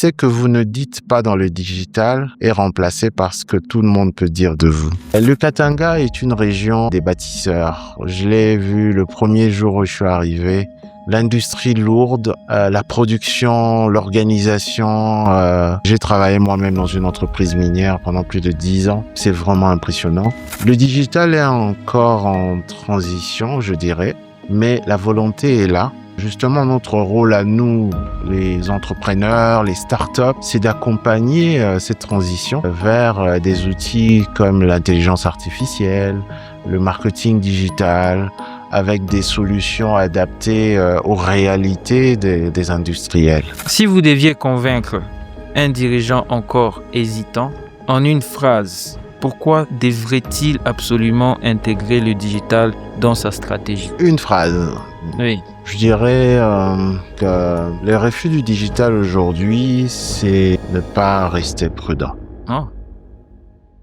ce que vous ne dites pas dans le digital est remplacé par ce que tout le monde peut dire de vous. Le Katanga est une région des bâtisseurs. Je l'ai vu le premier jour où je suis arrivé. L'industrie lourde, la production, l'organisation. J'ai travaillé moi-même dans une entreprise minière pendant plus de 10 ans. C'est vraiment impressionnant. Le digital est encore en transition, je dirais, mais la volonté est là. Justement, notre rôle à nous, les entrepreneurs, les startups, c'est d'accompagner cette transition vers des outils comme l'intelligence artificielle, le marketing digital, avec des solutions adaptées aux réalités des industriels. Si vous deviez convaincre un dirigeant encore hésitant, en une phrase, pourquoi devrait-il absolument intégrer le digital dans sa stratégie? Une phrase. Oui. Je dirais que le refus du digital aujourd'hui, c'est ne pas rester prudent. Oh.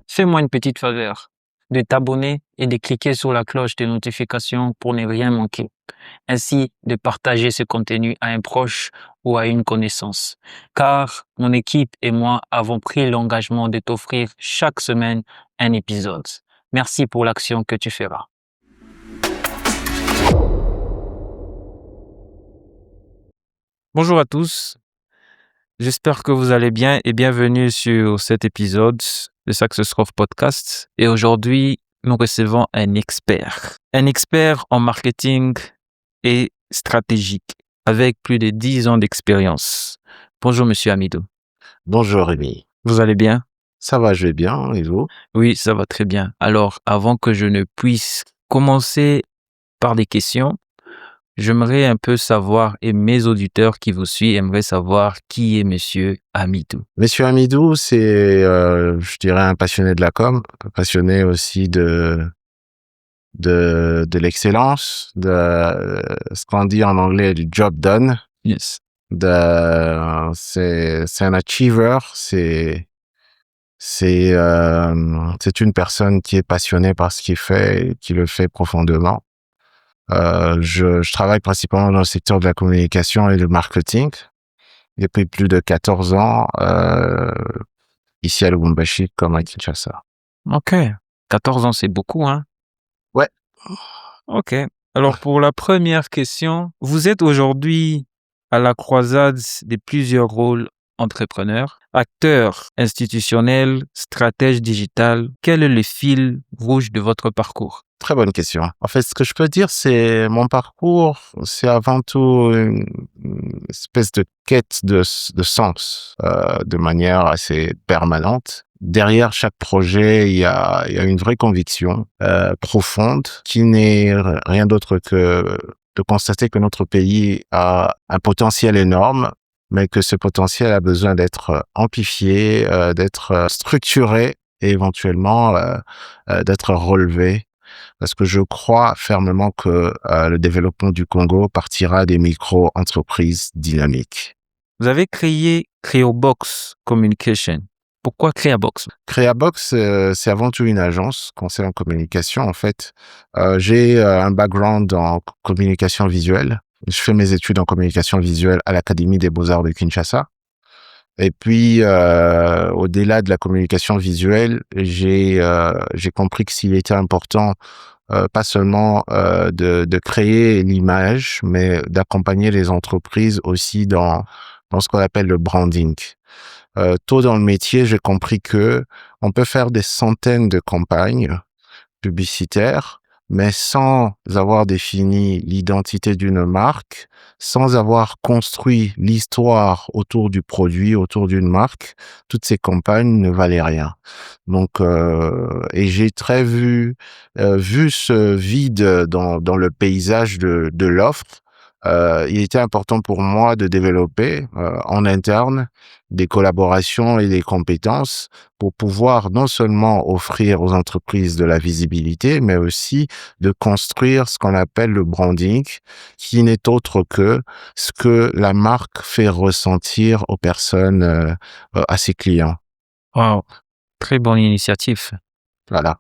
Fais-moi une petite faveur de t'abonner et de cliquer sur la cloche de notification pour ne rien manquer. Ainsi de partager ce contenu à un proche ou à une connaissance. Car mon équipe et moi avons pris l'engagement de t'offrir chaque semaine un épisode. Merci pour l'action que tu feras. Bonjour à tous, j'espère que vous allez bien et bienvenue sur cet épisode de Successgrowth Podcast. Et aujourd'hui, nous recevons un expert en marketing et stratégique avec plus de 10 ans d'expérience. Bonjour Monsieur Amidou. Bonjour Rémi. Vous allez bien? Ça va, je vais bien, et vous? Oui, ça va très bien. Alors, avant que je ne puisse commencer par des questions, j'aimerais un peu savoir, et mes auditeurs qui vous suivent aimeraient savoir qui est Monsieur Amidou. Monsieur Amidou, c'est, je dirais, un passionné de la com, passionné aussi de l'excellence, de ce qu'on dit en anglais du job done. Yes. C'est un achiever, c'est une personne qui est passionnée par ce qu'il fait, et qui le fait profondément. Je travaille principalement dans le secteur de la communication et du marketing depuis plus de 14 ans ici à Lubumbashi comme à Kinshasa. Ok. 14 ans, c'est beaucoup, hein? Ouais. Ok. Alors, pour la première question, vous êtes aujourd'hui à la croisade de plusieurs rôles entrepreneurs, acteur institutionnel, stratège digital. Quel est le fil rouge de votre parcours? Très bonne question. En fait, ce que je peux dire, c'est mon parcours, c'est avant tout une espèce de quête de sens, de manière assez permanente. Derrière chaque projet, il y a une vraie conviction profonde qui n'est rien d'autre que de constater que notre pays a un potentiel énorme, mais que ce potentiel a besoin d'être amplifié, d'être structuré et éventuellement d'être relevé. Parce que je crois fermement que le développement du Congo partira des micro-entreprises dynamiques. Vous avez créé Creobox Communication. Pourquoi Creabox? Creabox, c'est avant tout une agence conseil en communication. En fait, j'ai un background en communication visuelle. Je fais mes études en communication visuelle à l'Académie des Beaux-Arts de Kinshasa. Et puis, au-delà de la communication visuelle, j'ai compris que s'il était important, pas seulement de créer l'image, mais d'accompagner les entreprises aussi dans ce qu'on appelle le branding. Tôt dans le métier, j'ai compris que on peut faire des centaines de campagnes publicitaires, mais sans avoir défini l'identité d'une marque, sans avoir construit l'histoire autour du produit, autour d'une marque, toutes ces campagnes ne valaient rien. Donc, et j'ai très vu ce vide dans le paysage de l'offre. Il était important pour moi de développer en interne des collaborations et des compétences pour pouvoir non seulement offrir aux entreprises de la visibilité, mais aussi de construire ce qu'on appelle le branding, qui n'est autre que ce que la marque fait ressentir aux personnes, à ses clients. Wow, très bonne initiative. Voilà.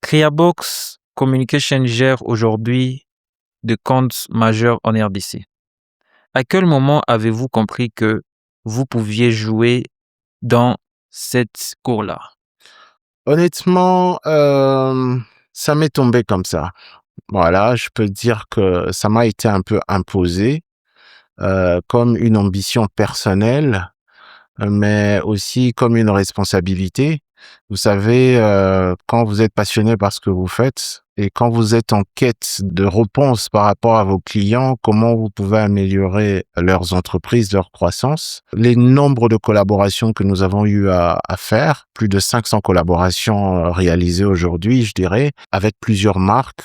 Creabox Communication gère aujourd'hui des comptes majeurs en RDC. À quel moment avez-vous compris que vous pouviez jouer dans cette cour-là? Honnêtement, ça m'est tombé comme ça. Voilà, je peux dire que ça m'a été un peu imposé, comme une ambition personnelle, mais aussi comme une responsabilité. Vous savez, quand vous êtes passionné par ce que vous faites et quand vous êtes en quête de réponses par rapport à vos clients, comment vous pouvez améliorer leurs entreprises, leur croissance. Les nombres de collaborations que nous avons eu à faire, plus de 500 collaborations réalisées aujourd'hui, je dirais, avec plusieurs marques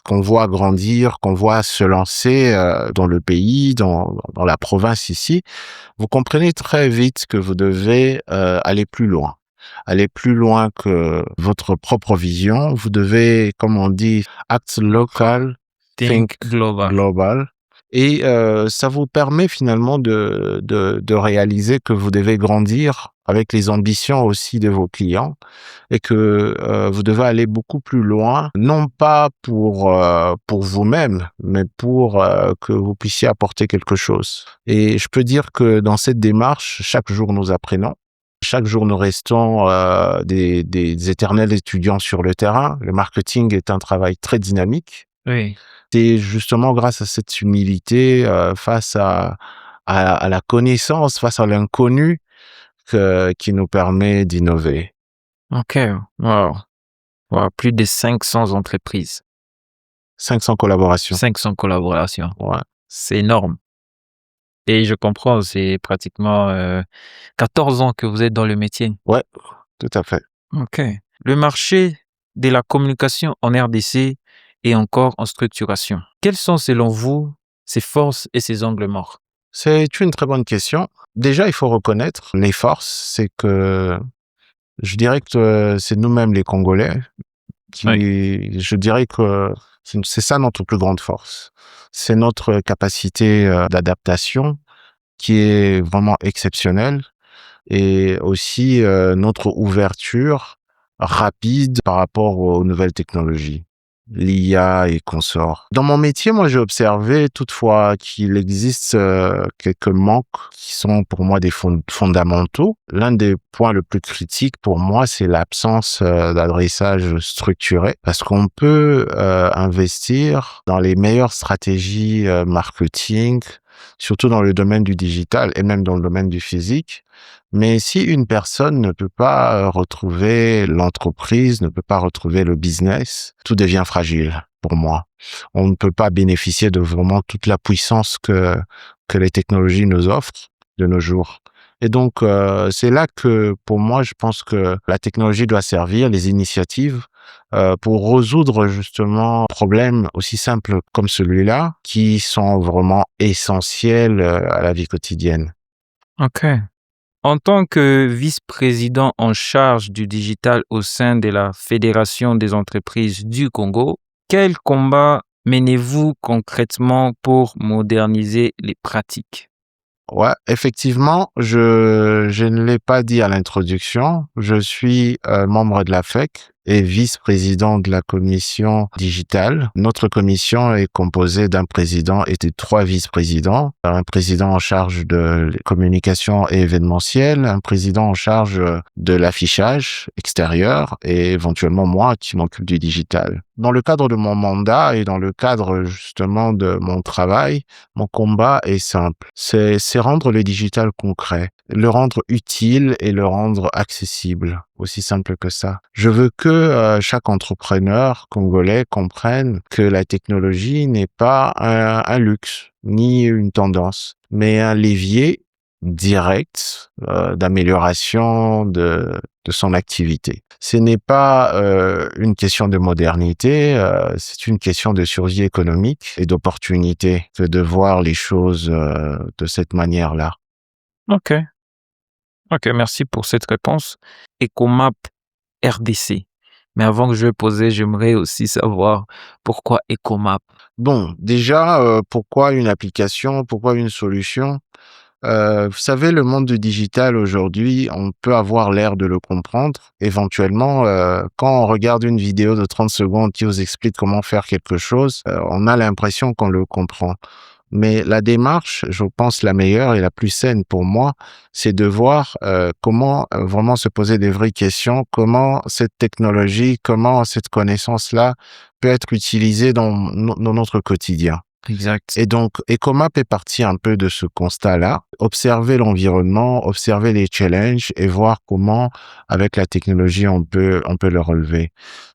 qu'on voit grandir, qu'on voit se lancer dans le pays, dans la province ici. Vous comprenez très vite que vous devez aller plus loin. Aller plus loin que votre propre vision. Vous devez, comme on dit, act local, think Global. global. Et ça vous permet finalement de réaliser que vous devez grandir avec les ambitions aussi de vos clients et que vous devez aller beaucoup plus loin, non pas pour vous-même, mais pour que vous puissiez apporter quelque chose. Et je peux dire que dans cette démarche, chaque jour nous apprenons. Chaque jour, nous restons des éternels étudiants sur le terrain. Le marketing est un travail très dynamique. Oui. C'est justement grâce à cette humilité face à la connaissance, face à l'inconnu, qui nous permet d'innover. OK. Wow. Wow. Plus de 500 entreprises, 500 collaborations. 500 collaborations. Ouais. C'est énorme. Et je comprends, c'est pratiquement 14 ans que vous êtes dans le métier. Ouais, tout à fait. OK. Le marché de la communication en RDC est encore en structuration. Quelles sont selon vous ses forces et ses angles morts? C'est une très bonne question. Déjà, il faut reconnaître les forces. C'est que je dirais que c'est nous-mêmes les Congolais je dirais que c'est ça notre plus grande force. C'est notre capacité d'adaptation qui est vraiment exceptionnelle et aussi notre ouverture rapide par rapport aux nouvelles technologies, l'IA et consorts. Dans mon métier, moi, j'ai observé toutefois qu'il existe quelques manques qui sont pour moi des fondamentaux. L'un des points le plus critiques pour moi, c'est l'absence d'adressage structuré, parce qu'on peut investir dans les meilleures stratégies marketing, surtout dans le domaine du digital et même dans le domaine du physique. Mais si une personne ne peut pas retrouver l'entreprise, ne peut pas retrouver le business, tout devient fragile pour moi. On ne peut pas bénéficier de vraiment toute la puissance que les technologies nous offrent de nos jours. Et donc, c'est là que, pour moi, je pense que la technologie doit servir, les initiatives, pour résoudre justement problèmes aussi simples comme celui-là, qui sont vraiment essentiels à la vie quotidienne. OK. En tant que vice-président en charge du digital au sein de la Fédération des entreprises du Congo, quel combat menez-vous concrètement pour moderniser les pratiques? Ouais, effectivement, je ne l'ai pas dit à l'introduction, je suis membre de la FEC et vice-président de la commission digitale. Notre commission est composée d'un président et de 3 vice-présidents. Un président en charge de communication et événementiel, un président en charge de l'affichage extérieur et éventuellement moi qui m'occupe du digital. Dans le cadre de mon mandat et dans le cadre justement de mon travail, mon combat est simple. C'est rendre le digital concret, le rendre utile et le rendre accessible. Aussi simple que ça. Je veux que chaque entrepreneur congolais comprenne que la technologie n'est pas un luxe, ni une tendance, mais un levier direct d'amélioration de son activité. Ce n'est pas une question de modernité, c'est une question de survie économique et d'opportunité que de voir les choses de cette manière-là. OK. OK, merci pour cette réponse. Ecomap RDC. Mais avant que je vais poser, j'aimerais aussi savoir pourquoi Ecomap? Bon, déjà, pourquoi une application? Pourquoi une solution? Vous savez, le monde du digital aujourd'hui, on peut avoir l'air de le comprendre. Éventuellement, quand on regarde une vidéo de 30 secondes qui vous explique comment faire quelque chose, on a l'impression qu'on le comprend. Mais la démarche, je pense la meilleure et la plus saine pour moi, c'est de voir comment vraiment se poser des vraies questions, comment cette technologie, comment cette connaissance-là peut être utilisée dans notre quotidien. Exact. Et donc, Ecomap est parti un peu de ce constat-là, observer l'environnement, observer les challenges et voir comment, avec la technologie, on peut le relever.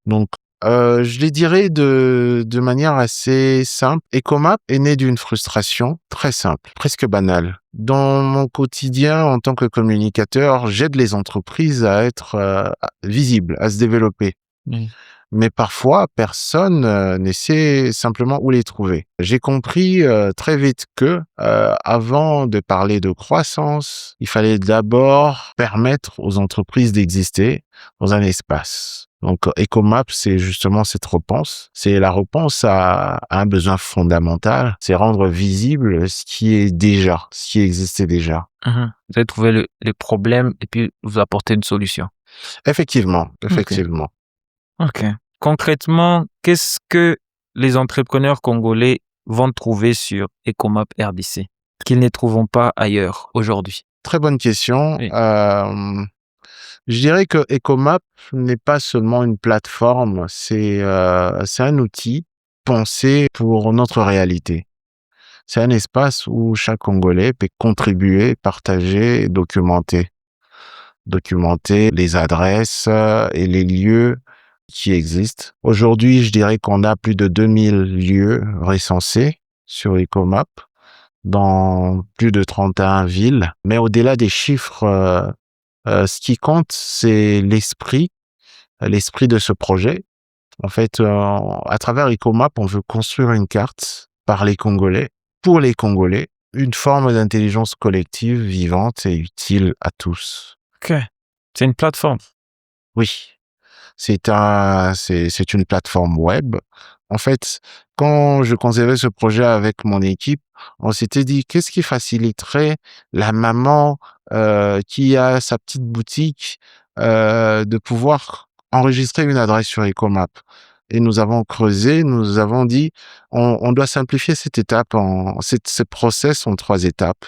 Donc, je les dirais de manière assez simple. Ecomap est né d'une frustration très simple, presque banale. Dans mon quotidien, en tant que communicateur, j'aide les entreprises à être visibles, à se développer. Oui. Mais parfois, personne ne sait simplement où les trouver. J'ai compris très vite que avant de parler de croissance, il fallait d'abord permettre aux entreprises d'exister dans un espace. Donc, Ecomap, c'est justement cette réponse. C'est la réponse à un besoin fondamental. C'est rendre visible ce qui existait déjà. Mhm. Vous avez trouvé les problèmes et puis vous apportez une solution. Effectivement, Ok. effectivement. Ok. Concrètement, qu'est-ce que les entrepreneurs congolais vont trouver sur Ecomap RDC qu'ils ne trouveront pas ailleurs aujourd'hui? Très bonne question. Oui. Je dirais que Ecomap n'est pas seulement une plateforme, c'est un outil pensé pour notre réalité. C'est un espace où chaque Congolais peut contribuer, partager et documenter. Documenter les adresses et les lieux qui existent. Aujourd'hui, je dirais qu'on a plus de 2000 lieux recensés sur Ecomap dans plus de 31 villes. Mais au-delà des chiffres, ce qui compte, c'est l'esprit de ce projet. En fait, à travers Ecomap, on veut construire une carte par les Congolais, pour les Congolais, une forme d'intelligence collective vivante et utile à tous. Ok. C'est une plateforme. Oui, c'est une plateforme web. En fait, quand je concevais ce projet avec mon équipe, on s'était dit qu'est-ce qui faciliterait la maman qui a sa petite boutique de pouvoir enregistrer une adresse sur Ecomap. Et nous avons creusé, nous avons dit on doit simplifier cette étape ce process en 3 étapes.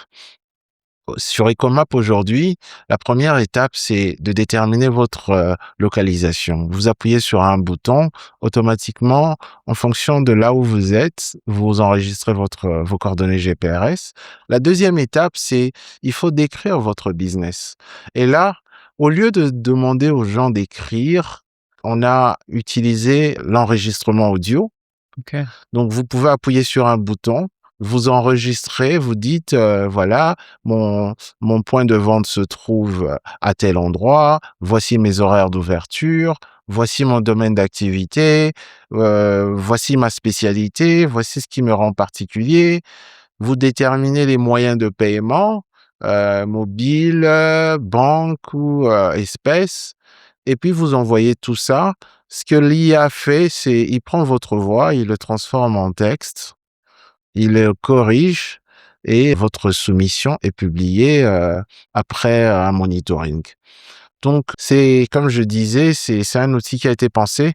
Sur Ecomap aujourd'hui, la première étape, c'est de déterminer votre localisation. Vous appuyez sur un bouton, automatiquement, en fonction de là où vous êtes, vous enregistrez vos coordonnées GPRS. La deuxième étape, c'est il faut décrire votre business. Et là, au lieu de demander aux gens d'écrire, on a utilisé l'enregistrement audio. Ok. Donc, vous pouvez appuyer sur un bouton, vous enregistrez, vous dites, voilà, mon point de vente se trouve à tel endroit, voici mes horaires d'ouverture, voici mon domaine d'activité, voici ma spécialité, voici ce qui me rend particulier. Vous déterminez les moyens de paiement, mobile, banque ou espèce, et puis vous envoyez tout ça. Ce que l'IA fait, c'est il prend votre voix, il le transforme en texte, il le corrige et votre soumission est publiée après un monitoring. Donc, c'est comme je disais, c'est un outil qui a été pensé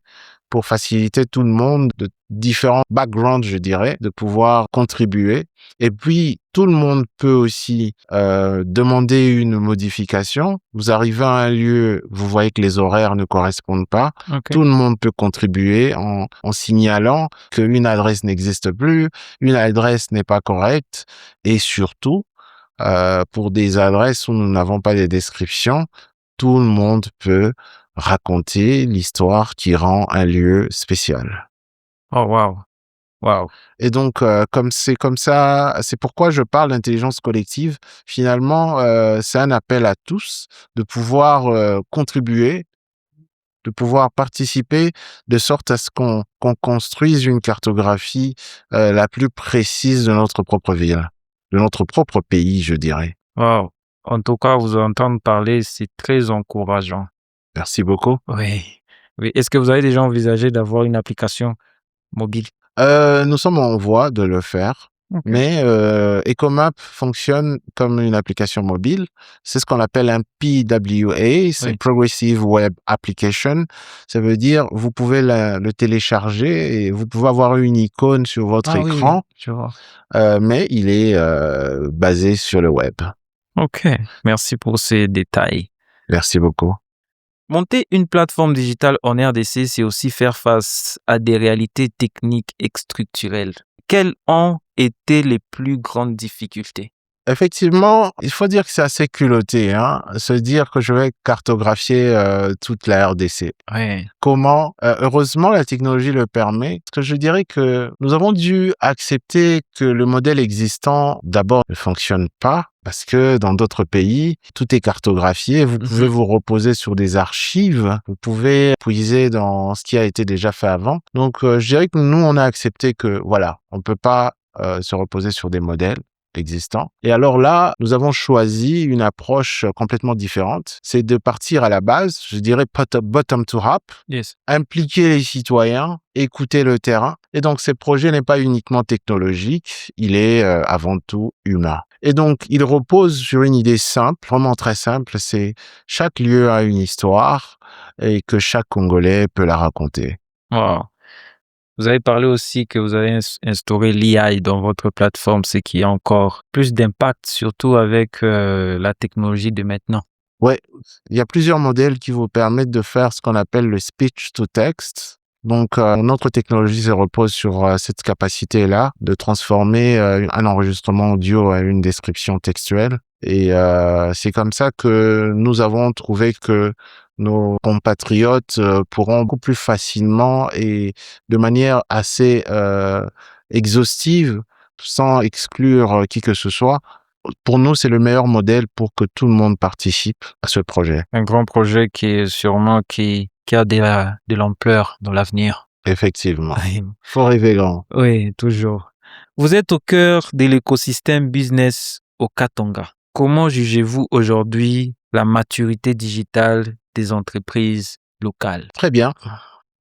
pour faciliter tout le monde de différents backgrounds, je dirais, de pouvoir contribuer. Et puis, tout le monde peut aussi demander une modification. Vous arrivez à un lieu, vous voyez que les horaires ne correspondent pas. Ok. Tout le monde peut contribuer en signalant qu'une adresse n'existe plus, une adresse n'est pas correcte, et surtout, pour des adresses où nous n'avons pas de descriptions, tout le monde peut raconter l'histoire qui rend un lieu spécial. Oh, wow. Wow. Et donc, comme c'est comme ça, c'est pourquoi je parle d'intelligence collective. Finalement, c'est un appel à tous de pouvoir contribuer, de pouvoir participer, de sorte à ce qu'on construise une cartographie la plus précise de notre propre ville, de notre propre pays, je dirais. Wow. En tout cas, vous entendre parler, c'est très encourageant. Merci beaucoup. Oui. Oui. Est-ce que vous avez déjà envisagé d'avoir une application mobile? Nous sommes en voie de le faire. OK. Mais Ecomap fonctionne comme une application mobile. C'est ce qu'on appelle un PWA, c'est Oui. Progressive Web Application. Ça veut dire vous pouvez le télécharger et vous pouvez avoir une icône sur votre Ah oui, oui, écran, je vois. mais il est basé sur le web. OK. Merci pour ces détails. Merci beaucoup. Monter une plateforme digitale en RDC, c'est aussi faire face à des réalités techniques et structurelles. Quelles ont été les plus grandes difficultés? Effectivement, il faut dire que c'est assez culotté, hein, se dire que je vais cartographier toute la RDC. Ouais. Comment? Heureusement, la technologie le permet. Parce que je dirais que nous avons dû accepter que le modèle existant, d'abord, ne fonctionne pas, parce que dans d'autres pays, tout est cartographié. Vous pouvez vous reposer sur des archives, vous pouvez puiser dans ce qui a été déjà fait avant. Donc, je dirais que nous, on a accepté que, voilà, on peut pas se reposer sur des modèles existants. Et alors là, nous avons choisi une approche complètement différente. C'est de partir à la base, je dirais bottom to up, Yes. impliquer les citoyens, écouter le terrain. Et donc, ce projet n'est pas uniquement technologique, il est avant tout humain. Et donc, il repose sur une idée simple, vraiment très simple, c'est chaque lieu a une histoire et que chaque Congolais peut la raconter. Wow. Vous avez parlé aussi que vous avez instauré l'IA dans votre plateforme, ce qui a encore plus d'impact, surtout avec la technologie de maintenant. Ouais, il y a plusieurs modèles qui vous permettent de faire ce qu'on appelle le speech to text. Donc, notre technologie se repose sur cette capacité-là de transformer un enregistrement audio à une description textuelle. Et c'est comme ça que nous avons trouvé que nos compatriotes pourront beaucoup plus facilement et de manière assez exhaustive, sans exclure qui que ce soit. Pour nous, c'est le meilleur modèle pour que tout le monde participe à ce projet. Un grand projet qui est sûrement qui a de l'ampleur dans l'avenir. Effectivement. Oui. Faut rêver grand. Oui, toujours. Vous êtes au cœur de l'écosystème business au Katanga. Comment jugez-vous aujourd'hui la maturité digitale des entreprises locales? Très bien.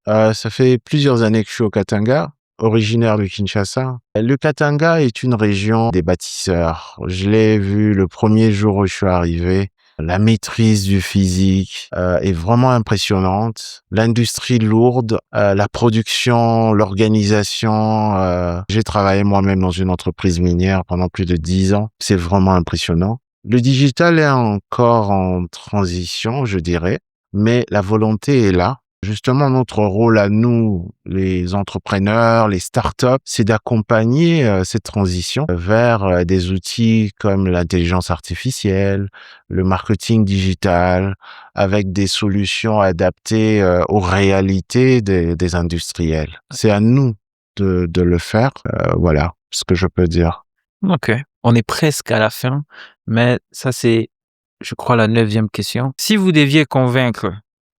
Ça fait plusieurs années que je suis au Katanga, originaire de Kinshasa. Le Katanga est une région des bâtisseurs. Je l'ai vu le premier jour où je suis arrivé. La maîtrise du physique est vraiment impressionnante. L'industrie lourde, la production, l'organisation. J'ai travaillé moi-même dans une entreprise minière pendant plus de 10 ans. C'est vraiment impressionnant. Le digital est encore en transition, je dirais, mais la volonté est là. Justement, notre rôle à nous, les entrepreneurs, les startups, c'est d'accompagner cette transition vers des outils comme l'intelligence artificielle, le marketing digital, avec des solutions adaptées aux réalités des industriels. C'est à nous de le faire. Voilà ce que je peux dire. Ok, on est presque à la fin, mais ça c'est, je crois, la 9e question. Si vous deviez convaincre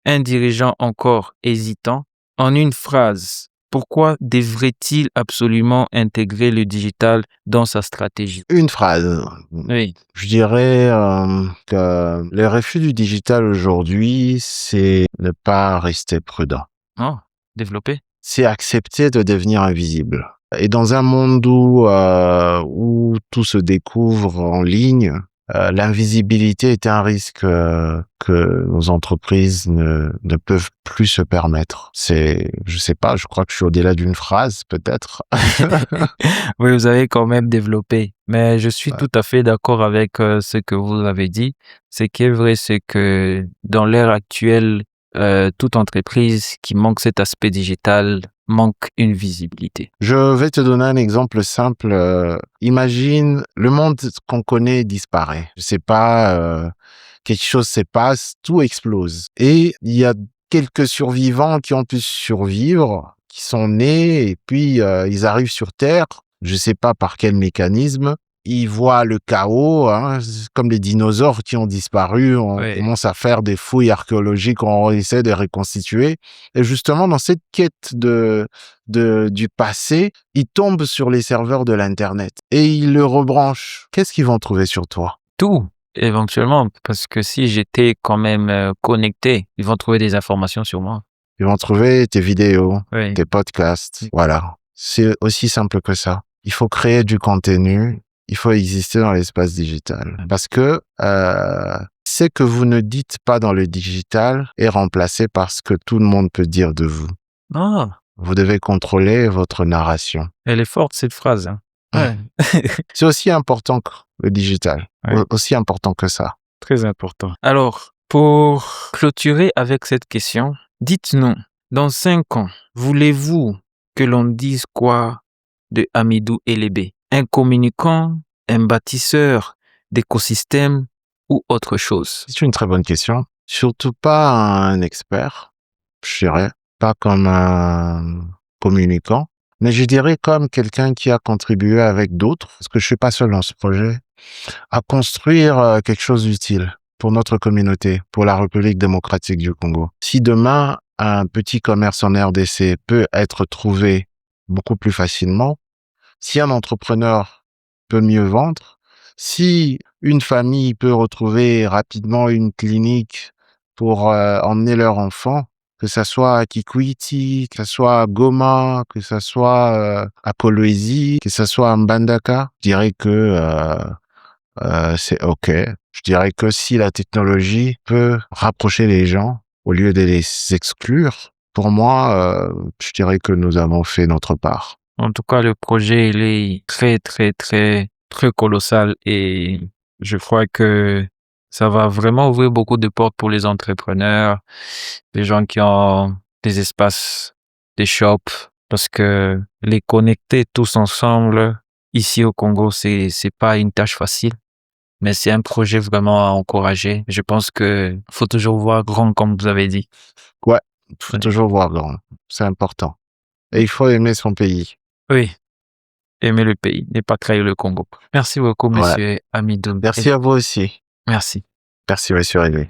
un dirigeant encore hésitant en une phrase, pourquoi devrait-il absolument intégrer le digital dans sa stratégie? Une phrase. Oui. Je dirais que les refus du digital aujourd'hui, c'est ne pas rester prudent. Oh, développer. C'est accepter de devenir invisible. Et dans un monde où tout se découvre en ligne, l'invisibilité est un risque que nos entreprises ne peuvent plus se permettre. Je sais pas, je crois que je suis au-delà d'une phrase, peut-être. Oui, vous avez quand même développé, mais je suis Ouais. tout à fait d'accord avec ce que vous avez dit. Ce qui est vrai, c'est que dans l'ère actuelle, toute entreprise qui manque cet aspect digital manque une visibilité. Je vais te donner un exemple simple. Imagine, le monde qu'on connaît disparaît. Je sais pas, quelque chose se passe, tout explose. Et il y a quelques survivants qui ont pu survivre, qui sont nés, et puis ils arrivent sur Terre. Je sais pas par quel mécanisme. Ils voient le chaos, hein, comme les dinosaures qui ont disparu. On Oui. commence à faire des fouilles archéologiques, on essaie de reconstituer. Et justement, dans cette quête du passé, ils tombent sur les serveurs de l'Internet et ils le rebranchent. Qu'est-ce qu'ils vont trouver sur toi? Tout, éventuellement, parce que si j'étais quand même connecté, ils vont trouver des informations sur moi. Ils vont trouver tes vidéos, Oui. tes podcasts. Voilà. C'est aussi simple que ça. il faut créer du contenu, il faut exister dans l'espace digital. Parce que ce que vous ne dites pas dans le digital est remplacé par ce que tout le monde peut dire de vous. Ah, Vous devez contrôler votre narration. elle est forte cette phrase. Hein. Ouais. C'est aussi important que le digital. Ouais. Aussi important que ça. Très important. Alors, pour clôturer avec cette question, dites-nous, dans 5 ans, voulez-vous que l'on dise quoi de Hamidou Elébé? Un communicant, un bâtisseur d'écosystèmes ou autre chose? C'est une très bonne question. Surtout pas un expert, je dirais. Pas comme un communicant. Mais je dirais comme quelqu'un qui a contribué avec d'autres, parce que je suis pas seul dans ce projet, à construire quelque chose d'utile pour notre communauté, pour la République démocratique du Congo. Si demain, un petit commerce en RDC peut être trouvé beaucoup plus facilement, si un entrepreneur peut mieux vendre, si une famille peut retrouver rapidement une clinique pour emmener leur enfant, que ça soit à Kikwiti, que ça soit à Goma, que ça soit à Kolwezi, que ça soit à Mbandaka, je dirais que c'est OK. Je dirais que si la technologie peut rapprocher les gens au lieu de les exclure, pour moi, je dirais que nous avons fait notre part. En tout cas, le projet, il est très, très, très, très colossal et je crois que ça va vraiment ouvrir beaucoup de portes pour les entrepreneurs, les gens qui ont des espaces, des shops, parce que les connecter tous ensemble ici au Congo, c'est pas une tâche facile, mais c'est un projet vraiment à encourager. Je pense que faut toujours voir grand, comme vous avez dit. Ouais, il faut Ouais. toujours voir grand. C'est important. Et il faut aimer son pays. Oui, aimer le pays, ne pas trahir le Congo. Merci beaucoup, Ouais. monsieur Hamidou. Merci à vous aussi. Merci. Merci, monsieur Rémy.